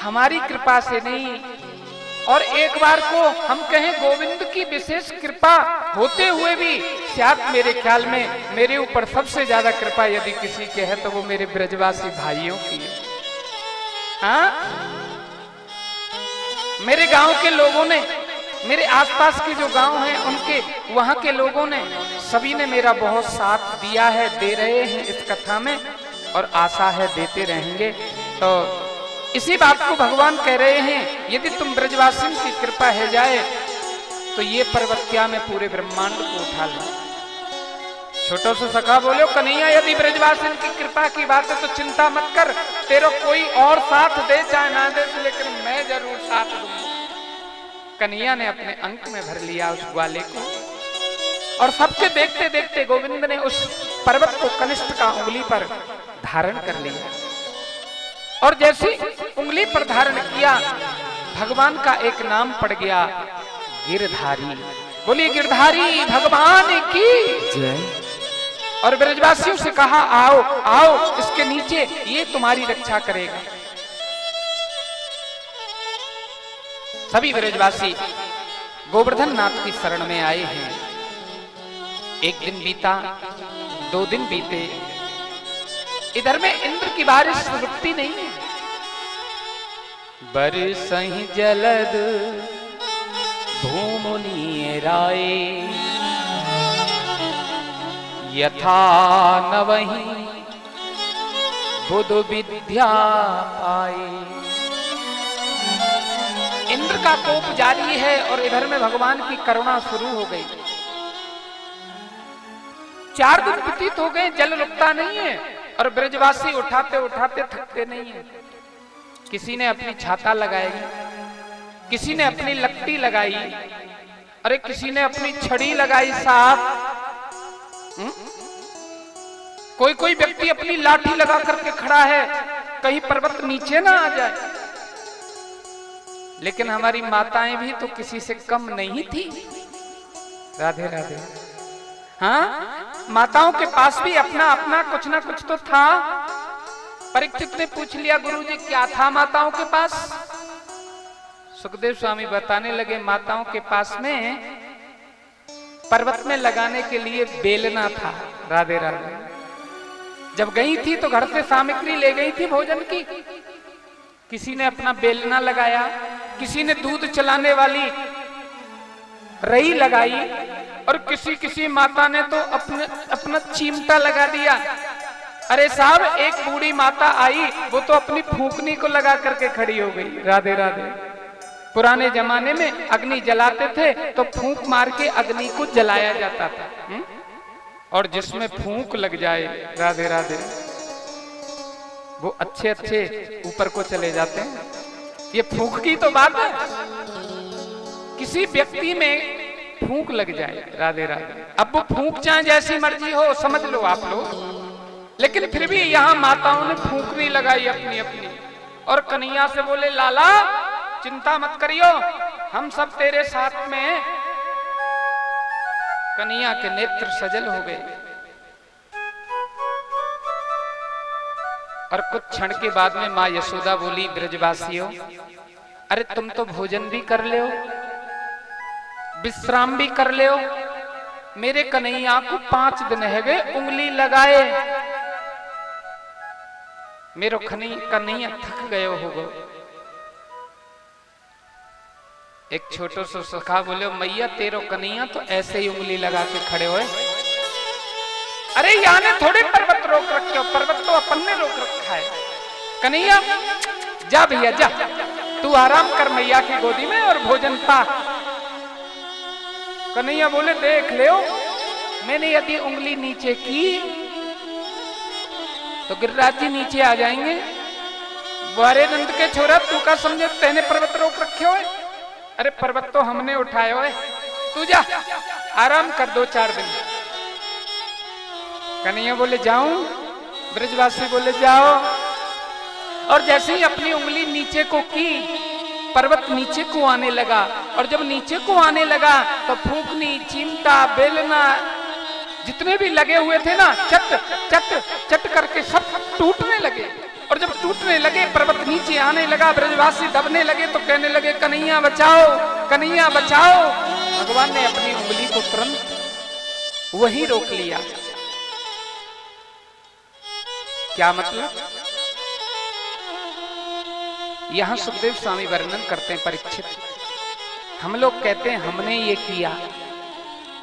हमारी कृपा से नहीं। और एक बार को हम कहें गोविंद की विशेष कृपा होते हुए भी शायद मेरे ख्याल में मेरे ऊपर सबसे ज्यादा कृपा यदि किसी के है तो वो मेरे ब्रजवासी भाइयों की है। हाँ, मेरे गांव के लोगों ने, मेरे आसपास के जो गांव हैं उनके वहां के लोगों ने सभी ने मेरा बहुत साथ दिया है, दे रहे हैं इस कथा में, और आशा है देते रहेंगे। तो इसी बात को भगवान कह रहे हैं, यदि तुम ब्रजवासियों की कृपा है जाए तो ये पर्वत क्या मैं पूरे ब्रह्मांड को उठा लूं। छोटो से सखा बोलो, कन्हैया यदि ब्रजवासियों की कृपा की बात है तो चिंता मत कर, तेरा कोई और साथ दे चाहे ना दे, लेकिन मैं जरूर साथ दूंगा। कन्हैया ने अपने अंक में भर लिया उस ग्वाले को, और सबके देखते देखते गोविंद ने उस पर्वत को कनिष्ठ का उंगली पर धारण कर लिया। और जैसे उंगली पर धारण किया, भगवान का एक नाम पड़ गया, गिरधारी। बोलिए गिरधारी भगवान की जय। और ब्रजवासियों से कहा, आओ आओ इसके नीचे, ये तुम्हारी रक्षा करेगा। सभी ब्रजवासी गोवर्धन नाथ की शरण में आए हैं। एक दिन बीता, 2 दिन बीते, इधर में इंद्र की बारिश रुकती नहीं है। बरसहि जलद भूमुनि राय, यथा नवहि बुध विद्या पाए। इंद्र का कोप जारी है और इधर में भगवान की करुणा शुरू हो गई। 4 दिन व्यतीत हो गए, जल रुकता नहीं है और ब्रजवासी उठाते उठाते थकते नहीं है। किसी ने अपनी छाता लगाई, किसी ने अपनी लकड़ी लगाई, अरे किसी ने अपनी छड़ी लगाई साहब। कोई कोई व्यक्ति अपनी लाठी लगा करके खड़ा है, कहीं पर्वत नीचे ना आ जाए। लेकिन हमारी माताएं भी तो किसी से कम नहीं थी। राधे राधे। हाँ, माताओं के पास भी अपना अपना कुछ ना कुछ तो था। परीक्षित ने पूछ लिया, गुरुजी क्या था माताओं के पास? सुखदेव स्वामी बताने लगे, माताओं के पास में पर्वत में लगाने के लिए बेलना था। राधे राधे। जब गई थी तो घर से सामग्री ले गई थी भोजन की, किसी ने अपना बेलना लगाया, किसी ने दूध चलाने वाली रई लगाई, और किसी किसी माता ने तो अपना चिमटा लगा दिया। अरे साहब, एक बूढ़ी माता आई, वो तो अपनी फूंकनी को लगा करके खड़ी हो गई। राधे राधे। पुराने जमाने में अग्नि जलाते थे तो फूंक मार के अग्नि को जलाया जाता था। और जिसमें फूंक लग जाए, राधे राधे, वो अच्छे अच्छे ऊपर को चले जाते हैं। ये फूंक की तो बात है, किसी व्यक्ति में फूंक लग जाए। राधे राधे। अब वो फूंक चाहे जैसी मर्जी हो, समझ लो आप लोग, लेकिन फिर भी यहाँ माताओं ने फूंकनी लगाई अपनी अपनी। और कन्हैया से बोले, लाला चिंता मत करियो, हम सब तेरे साथ में हैं। कन्हैया के नेत्र सजल हो गए। और कुछ क्षण के बाद में मां यशोदा बोली, ब्रजवासियों, अरे तुम तो भोजन भी कर ले हो, विश्राम भी कर ले हो। मेरे कन्हैया को 5 दिन है गए उंगली लगाए, मेरो कन्हैया थक गए होगो। एक छोटो सो सखा बोले मैया तेरो कन्हैया तो ऐसे ही उंगली लगा के खड़े हुए। अरे यहाँ ने थोड़े पर्वत रोक रखे हो, पर्वत तो अपन ने रोक रखा है। कन्हैया जा भैया जा, तू आराम कर मैया की गोदी में और भोजन पा। कन्हैया बोले देख ले, मैंने यदि उंगली नीचे की तो गिरिराज जी नीचे आ जाएंगे। वारे नंद के छोरा तू का समझे तेने पर्वत रोक रखे हो? अरे पर्वत तो हमने उठाए हो, तू जा आराम कर 2-4 दिन। कन्हैया बोले जाऊं? ब्रजवासी बोले जाओ। और जैसे ही अपनी उंगली नीचे को की, पर्वत नीचे को आने लगा। और जब नीचे को आने लगा तो फूकनी, चिमटा, बेलना जितने भी लगे हुए थे ना, चट चट चट करके सब टूटने लगे। और जब टूटने लगे, पर्वत नीचे आने लगा, ब्रजवासी दबने लगे तो कहने लगे कन्हैया बचाओ, कन्हैया बचाओ। भगवान ने अपनी उंगली को तुरंत वही रोक लिया। क्या मतलब? यहां सुखदेव स्वामी वर्णन करते हैं, परीक्षित हम लोग कहते हैं हमने ये किया।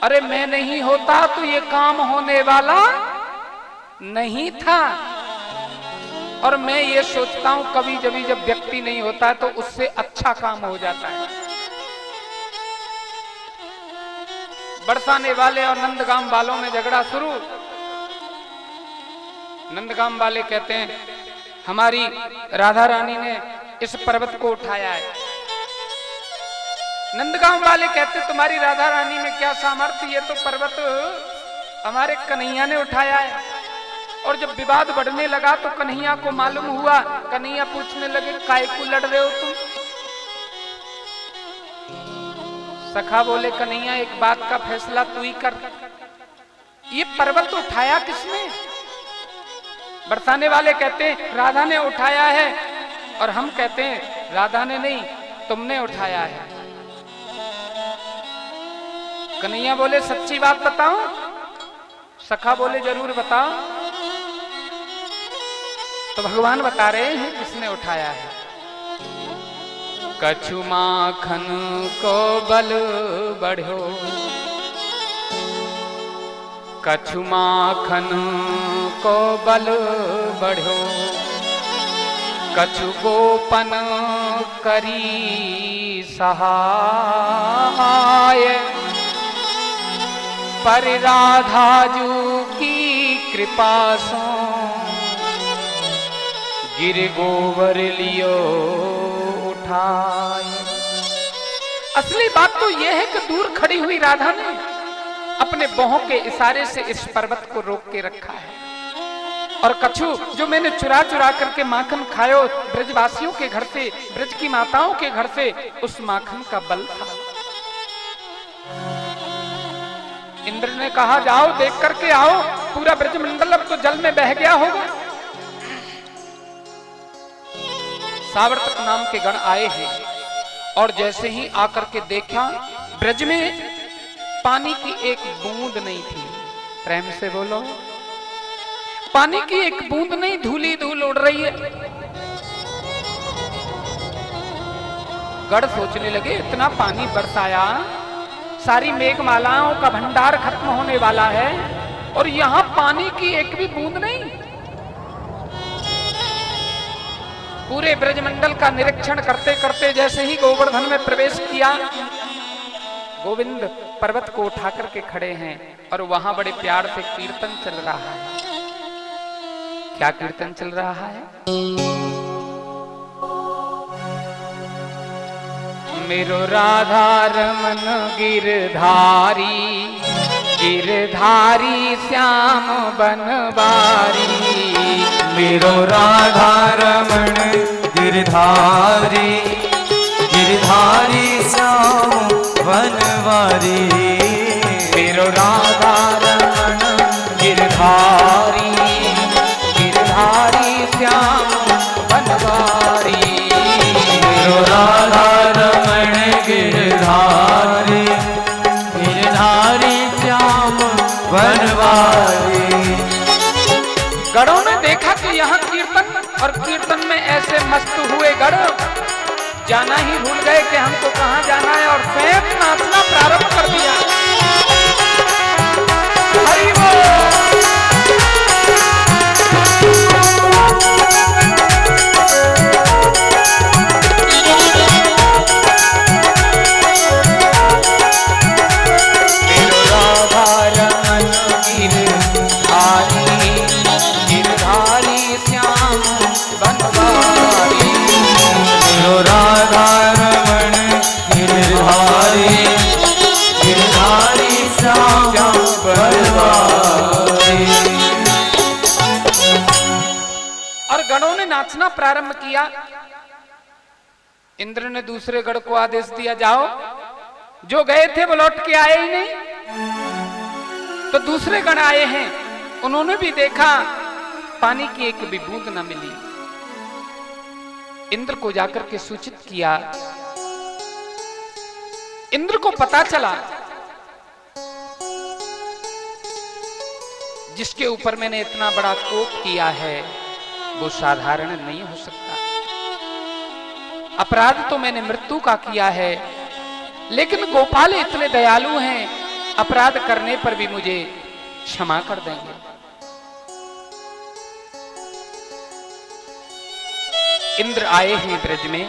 अरे मैं नहीं होता तो ये काम होने वाला नहीं था। और मैं ये सोचता हूं कभी कभी जब व्यक्ति नहीं होता तो उससे अच्छा काम हो जाता है। बरसाने वाले और नंदगाम वालों में झगड़ा शुरू। नंदगाम वाले कहते हैं हमारी राधा रानी ने इस पर्वत को उठाया है। नंदगांव वाले कहते तुम्हारी राधा रानी में क्या सामर्थ्य, ये तो पर्वत हमारे कन्हैया ने उठाया है। और जब विवाद बढ़ने लगा तो कन्हैया को मालूम हुआ। कन्हैया पूछने लगे काय को लड़ रहे हो तुम? सखा बोले कन्हैया एक बात का फैसला तू ही कर, ये पर्वत उठाया किसने? बरसाने वाले कहते हैं राधा ने उठाया है। और हम कहते हैं राधा ने नहीं, तुमने उठाया है। कन्हैया बोले सच्ची बात बताओ? सखा बोले जरूर बताओ। तो भगवान बता रहे हैं किसने उठाया है। कछु माखन को बल बढ़ो, कछु माखन को बल बढ़ो, कछु गोपन करी सहाय, पर राधा जू की कृपा सो गिर गोबर लियो उठाए। असली बात तो यह है कि दूर खड़ी हुई राधा ने अपने बाहों के इशारे से इस पर्वत को रोक के रखा है। और कछु जो मैंने चुरा चुरा करके माखन खायो ब्रजवासियों के घर से, ब्रज की माताओं के घर से, उस माखन का बल था। इंद्र ने कहा जाओ देख करके आओ, पूरा ब्रजमंडल अब तो जल में बह गया होगा। सावर्तक नाम के गण आए हैं और जैसे ही आकर के देखा ब्रज में पानी की एक बूंद नहीं थी। प्रेम से बोलो, पानी की एक बूंद नहीं, धूली धूल उड़ रही है। गढ़ सोचने लगे इतना पानी बरसाया, सारी मेघमालाओं का भंडार खत्म होने वाला है और यहां पानी की एक भी बूंद नहीं। पूरे ब्रजमंडल का निरीक्षण करते करते जैसे ही गोवर्धन में प्रवेश किया, गोविंद पर्वत को उठा करके खड़े हैं और वहां बड़े प्यार से कीर्तन चल रहा है। क्या कीर्तन चल रहा है? मेरो राधा रमन गिरधारी, गिरधारी श्याम बनवारी। मेरो राधा रमण गिरधारी, गिरधारी श्याम बनवारी। मेरो राधा रमन गिरधारी, गिरधारी श्याम बनवारी। मेरो राधा रमण गिरधारी, गिरधारी श्याम बनवारी। गढ़ों ने देखा कि यहाँ कीर्तन और कीर्तन में ऐसे मस्त हुए गढ़ जाना ही भूल गए कि हमको कहां जाना है और स्वयं नाचना प्रारंभ कर दिया। हरि बोल। मेरो राधा रमन गिरधारी, गिरधारी श्याम बनवारी। मेरो राधा रमन गिरधारी, गिरधारी श्याम बनवारी। और गणों ने नाचना प्रारंभ किया। इंद्र ने दूसरे गण को आदेश दिया, जाओ। जो गए थे वो लौट के आए ही नहीं, तो दूसरे गण आए हैं, उन्होंने भी देखा पानी की एक भी बूंद न मिली। इंद्र को जाकर के सूचित किया। इंद्र को पता चला जिसके ऊपर मैंने इतना बड़ा कोप किया है वो साधारण नहीं हो सकता। अपराध तो मैंने मृत्यु का किया है, लेकिन गोपाल इतने दयालु हैं, अपराध करने पर भी मुझे क्षमा कर देंगे। इंद्र आए हैं ब्रज में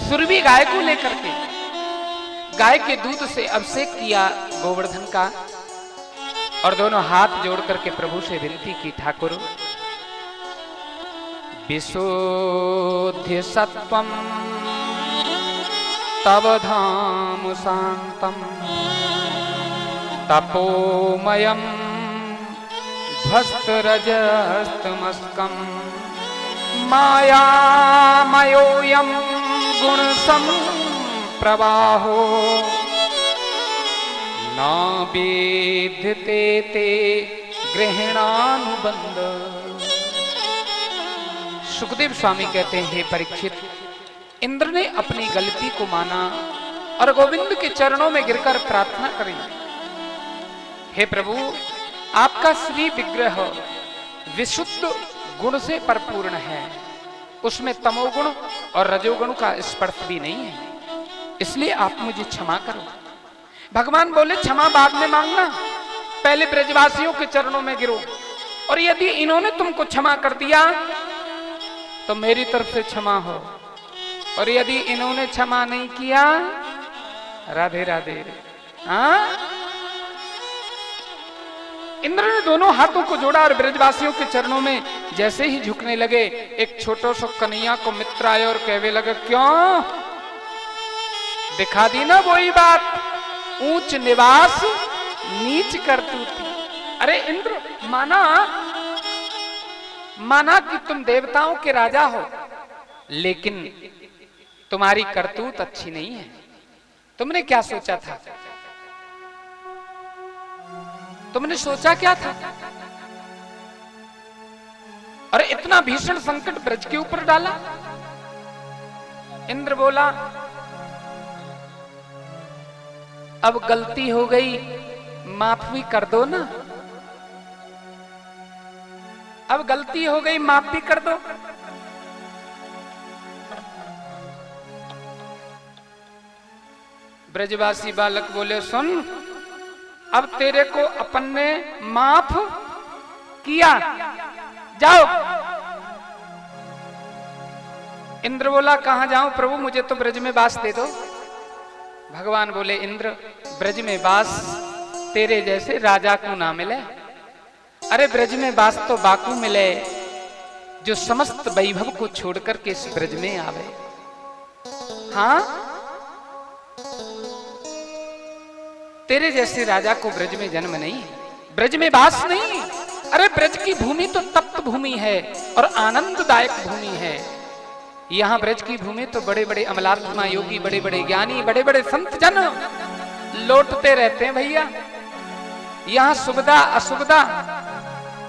सुरभि गाय को लेकर के। गाय के दूध से अभिषेक किया गोवर्धन का और दोनों हाथ जोड़ करके प्रभु से विनती की, ठाकुर विशुद्ध सत्वम तव धाम शांतम तपोमयम भस्त्रजस्तमस्कम मायामयोऽयं गुणसम प्रवाहो न विद्यते ते गृहणानुबंध। सुखदेव स्वामी कहते हैं, हे परीक्षित, इंद्र ने अपनी गलती को माना और गोविंद के चरणों में गिरकर प्रार्थना करी, हे प्रभु, आपका श्री विग्रह विशुद्ध गुण से परिपूर्ण है, उसमें तमोगुण और रजोगुण का स्पर्श भी नहीं है, इसलिए आप मुझे क्षमा करो। भगवान बोले, क्षमा बाद में मांगना, पहले ब्रजवासियों के चरणों में गिरो, और यदि इन्होंने तुमको क्षमा कर दिया तो मेरी तरफ से क्षमा हो, और यदि इन्होंने क्षमा नहीं किया, राधे राधे। हाँ, इंद्र ने दोनों हाथों को जोड़ा और ब्रजवासियों के चरणों में जैसे ही झुकने लगे, एक छोटो सो कन्हैया को मित्र आए और कहने लगे, क्यों दिखा दी ना वही बात, ऊंच निवास नीच करतूती। अरे इंद्र, माना कि तुम देवताओं के राजा हो, लेकिन तुम्हारी करतूत अच्छी नहीं है। तुमने क्या सोचा था? तुमने सोचा क्या था? अरे इतना भीषण संकट ब्रज के ऊपर डाला। इंद्र बोला, अब गलती हो गई, माफ भी कर दो ना। अब गलती हो गई, माफ भी कर दो। ब्रजवासी बालक बोले, सुन, अब तेरे को अपन ने माफ किया, जाओ। इंद्र बोला, कहां जाऊं प्रभु, मुझे तो ब्रज में वास दे दो। भगवान बोले, इंद्र, ब्रज में वास तेरे जैसे राजा को ना मिले। अरे ब्रज में वास तो बाकू मिले जो समस्त वैभव को छोड़कर के इस ब्रज में आवे। हाँ, तेरे जैसे राजा को ब्रज में जन्म नहीं, ब्रज में वास नहीं। अरे ब्रज की भूमि तो तप्त भूमि है और आनंददायक भूमि है। यहाँ ब्रज की भूमि तो बड़े बड़े अमलात्मा योगी, बड़े बड़े ज्ञानी, बड़े बड़े संत जन लौटते रहते हैं भैया। यहाँ सुविधा असुविधा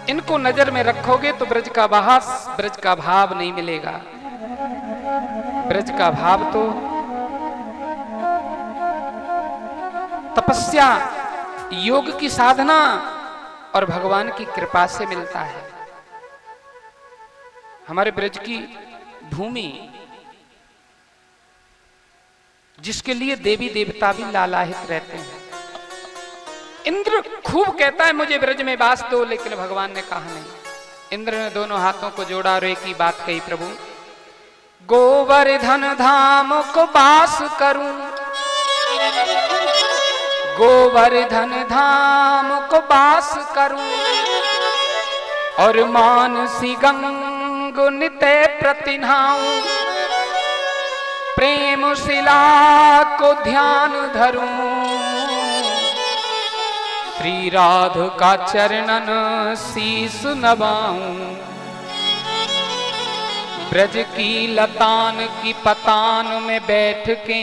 इनको नजर में रखोगे तो ब्रज का बहास, ब्रज का भाव नहीं मिलेगा। ब्रज का भाव तो तपस्या, योग की साधना और भगवान की कृपा से मिलता है। हमारे ब्रज की भूमि जिसके लिए देवी देवता भी लालायित रहते हैं। इंद्र खूब कहता है मुझे ब्रज में वास दो, लेकिन भगवान ने कहा नहीं। इंद्र ने दोनों हाथों को जोड़ा और एक ही बात कही, प्रभु गोवर्धन धाम को वास करूं, गोवर्धन धाम को वास करूं, और मानसी गंगो नित्य प्रतिन्हाऊं, प्रेम शिला को ध्यान धरूं, श्री राधिका चरणन शीस नवाऊं, ब्रज की लतान की पतान में बैठ के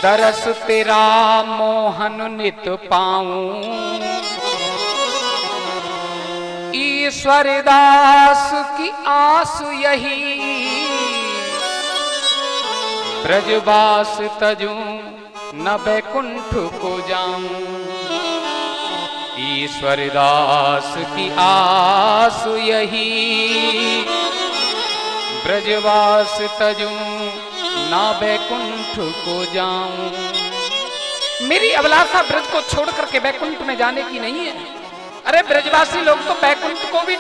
दरस तेरा मोहन नित पाऊं, ईश्वर दास की आस यही, ब्रजवास तजूं न बैकुंठ को जाऊं, ईश्वर दास की आस यही, ब्रजवास तजूं ना बैकुंठ को जाऊं। मेरी अभिलाषा ब्रज को छोड़ करके बैकुंठ में जाने की नहीं है। अरे ब्रजवासी लोग तो बैकुंठ को भी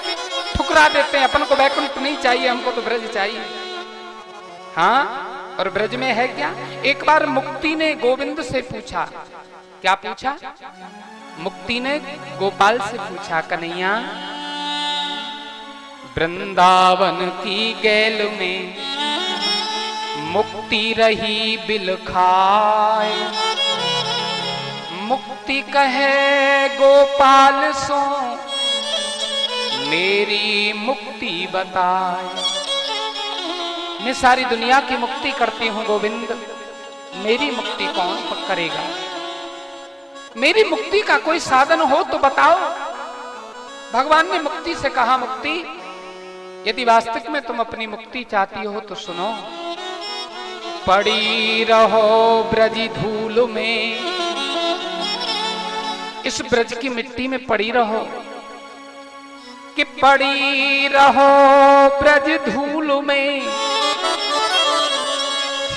ठुकरा देते हैं, अपन को बैकुंठ नहीं चाहिए, हमको तो ब्रज चाहिए। हाँ, और ब्रज में है क्या? एक बार मुक्ति ने गोविंद से पूछा, क्या पूछा? मुक्ति ने गोपाल से पूछा, कन्हैया वृंदावन की गैल में मुक्ति रही बिल खाए, मुक्ति कहे गोपाल सो मेरी मुक्ति बताए। मैं सारी दुनिया की मुक्ति करती हूं गोविंद, मेरी मुक्ति कौन करेगा? मेरी मुक्ति का कोई साधन हो तो बताओ। भगवान ने मुक्ति से कहा, मुक्ति यदि वास्तविक में तुम अपनी मुक्ति चाहती हो तो सुनो, पड़ी रहो ब्रज धूल में, इस ब्रज की मिट्टी में पड़ी रहो, कि पड़ी रहो ब्रज धूल में,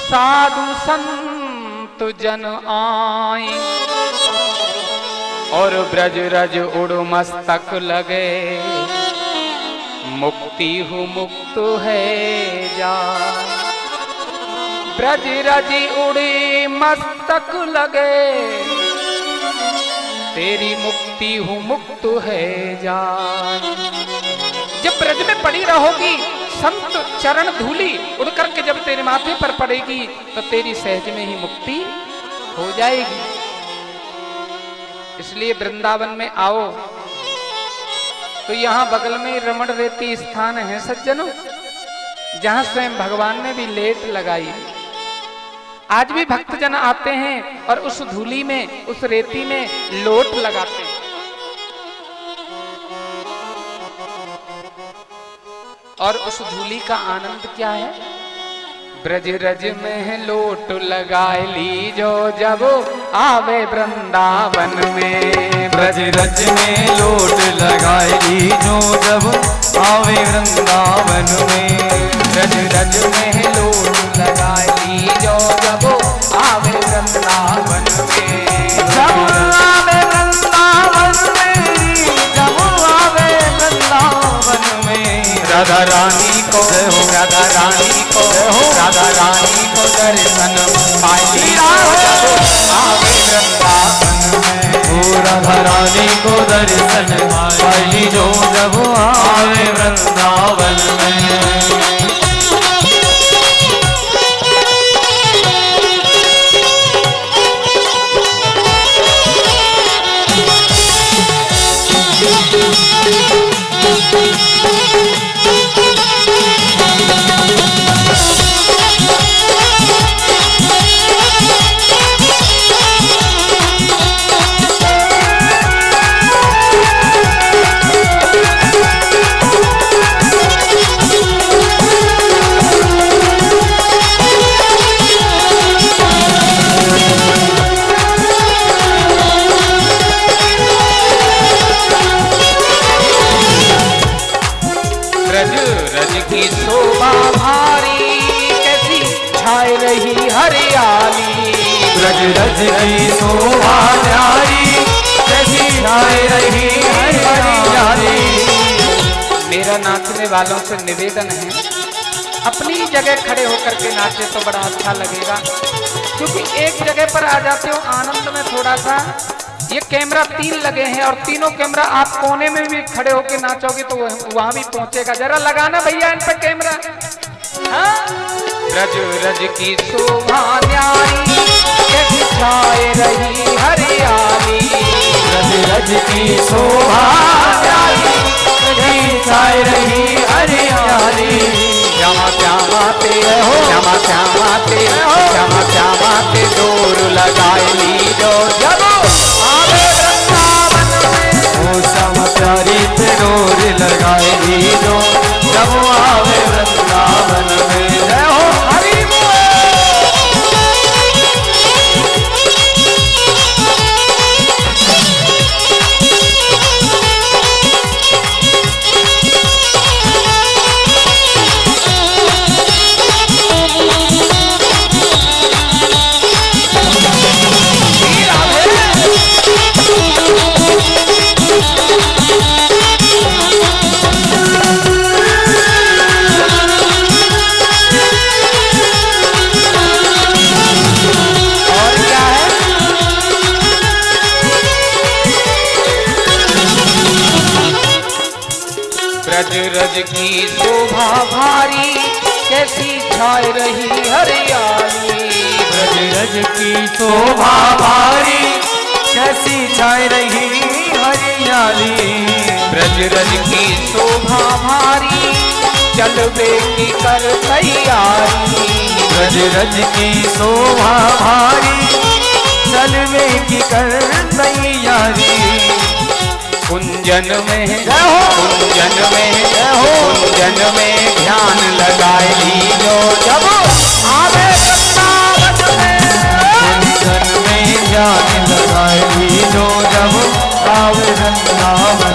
साधु संत जन आए, और ब्रज रज उड़ मस्तक लगे, मुक्ति हूँ मुक्त है जा। ब्रज रज उड़े मस्तक लगे, तेरी मुक्ति हूँ मुक्त है जा। जब ब्रज में पड़ी रहोगी, संत चरण धूली उड़ करके जब तेरे माथे पर पड़ेगी, तो तेरी सहज में ही मुक्ति हो जाएगी। इसलिए वृंदावन में आओ तो यहाँ बगल में रमण रेती स्थान है सज्जनों, जहाँ स्वयं भगवान ने भी लेट लगाई। आज भी भक्तजन आते हैं और उस धूली में, उस रेती में लोट लगाते हैं। और उस धूली का आनंद क्या है? ब्रज रज में लोट लगाए ली जो जब आवे वृंदावन में, ब्रज रज में लोट लगाए ली जो जब आवे वृंदावन में, ब्रज रज में लोट लगाए ली जो जब आवे वृंदावन में, जब आवे वृंदावन में, जब आवे वृंदावन में, राधा रानी को जय हो, राधा रानी को जय हो, राधा रानी को दर्शन पाई आवे वृंदावन में, ओ राधा रानी को दर्शन पाई जो जब आवे वृंदावन में। छाए रही हरियाली। ब्रज रज की शोभा न्यारी कैसी छाए रही हरियाली। मेरा नाचने वालों से निवेदन है, अपनी जगह खड़े होकर के नाचे तो बड़ा अच्छा लगेगा, क्योंकि एक जगह पर आ जाते हो आनंद में थोड़ा सा। ये कैमरा 3 लगे हैं और तीनों कैमरा आप कोने में भी खड़े होकर नाचोगे तो वहां भी पहुंचेगा। जरा लगाना भैया इन पे कैमरा। हाँ? रज रज की शोभा न्यारी कैसी छाए रही हरियाली। रज रज की शोभा न्यारी कैसी छाए रही हरियाली। श्यामा श्यामा ते श्यामा श्यामा ते श्यामा श्यामा ते डोर लगाए ली जो जब आवे वृंदावन में। ओ श्यामा प्यारी पे डोर लगाए ली जो जब आवे वृंदावन में। जय हो हरि रज रज की शोभा भारी कैसी छाए रही हरियाली। ब्रज रज की शोभा भारी कैसी छाए रही हरियाली। ब्रज रज की शोभा भारी चलवे की कर तैयारी। ब्रज रज की शोभा भारी चलवे की कर तैयारी। कुंजन में जय हो कुंजन में जय हो कुंजन में ध्यान लगाए ली जो जब आवे वृंदावन में। कुंजन में ध्यान लगाए ली जो जब आवे वृंदावन